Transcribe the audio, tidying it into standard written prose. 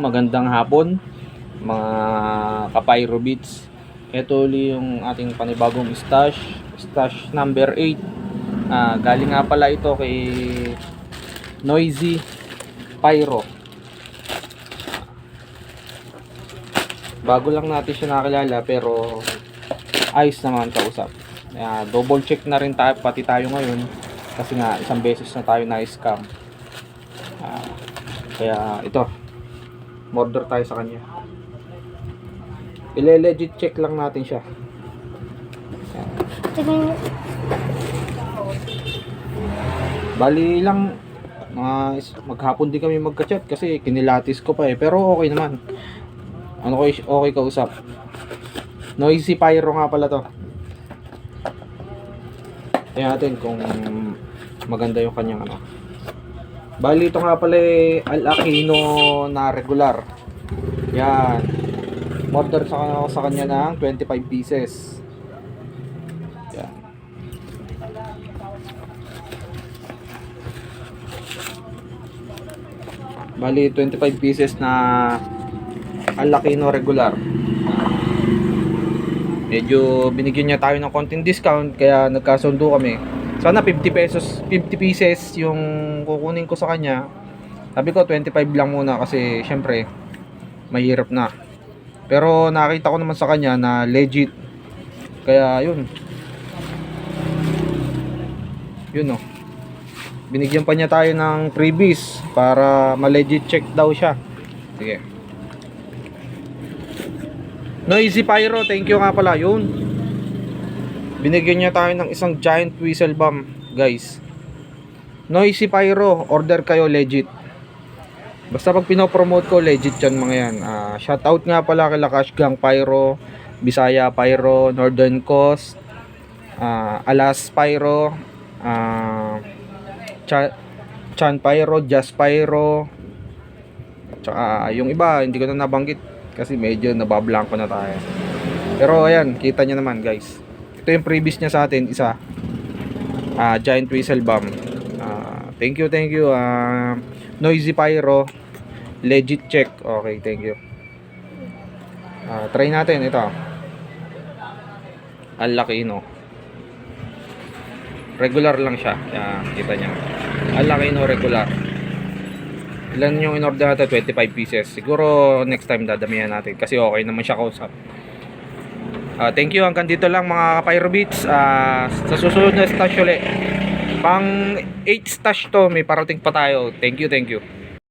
magandang hapon mga ka-Pyro Beats. Ito ulit yung ating panibagong stash number 8. Galing nga pala ito kay Noisy Pyro. Bago lang natin siya nakilala pero ayos naman kausap. Double check na rin tayo, pati tayo ngayon kasi nga isang beses na tayo na-scam. Kaya ito, order tayo sa kanya. Ile-legit check lang natin siya. Bali lang maghapon din kami magka-chat kasi kinilatis ko pa pero okay naman. Okay kausap. Noisy Pyro nga pala to. Tingnan natin kung maganda yung kanyang Bali ito nga pala Al Aquino na regular. Yan. Order sa kanya ng 25 pieces. Yan. Bali 25 pieces na Al Aquino regular. Medyo binigyan niya tayo ng konting discount kaya nagkasundo kami. Sana 50 pieces yung kukunin ko sa kanya. Sabi ko 25 lang muna kasi syempre mahirap na. Pero nakita ko naman sa kanya na legit. Kaya yun. Yun binigyan pa niya tayo ng freebies para ma-legit check daw siya. Sige. Noisy Pyro, thank you nga pala. Yun. Binigyan niya tayo ng isang giant whistle bomb, guys. Noisy Pyro, order kayo legit. Basta pag pinopromote ko, legit yan mga yan. Shoutout nga pala kay Cash Gang Pyro, Bisaya Pyro, Northern Coast, Alas Pyro, Chan Pyro, Jazz Pyro, tsaka yung iba hindi ko na nabanggit kasi medyo nabablanko na tayo. Pero ayan, kita nyo naman guys. Ito yung previous niya sa atin, isa giant whistle bomb. Thank you Noisy Pyro, legit check. Okay, thank you. Try natin ito. Al Aquino regular lang siya. Kita niya Al Aquino regular. Ilan yung in-order natin? 25 pieces. Siguro next time dadamihan natin kasi okay naman siya kausap. Thank you, hanggang dito lang mga Pyro Beats. Sa susunod na stash ulit, pang 8 stash to, may parating pa tayo. Thank you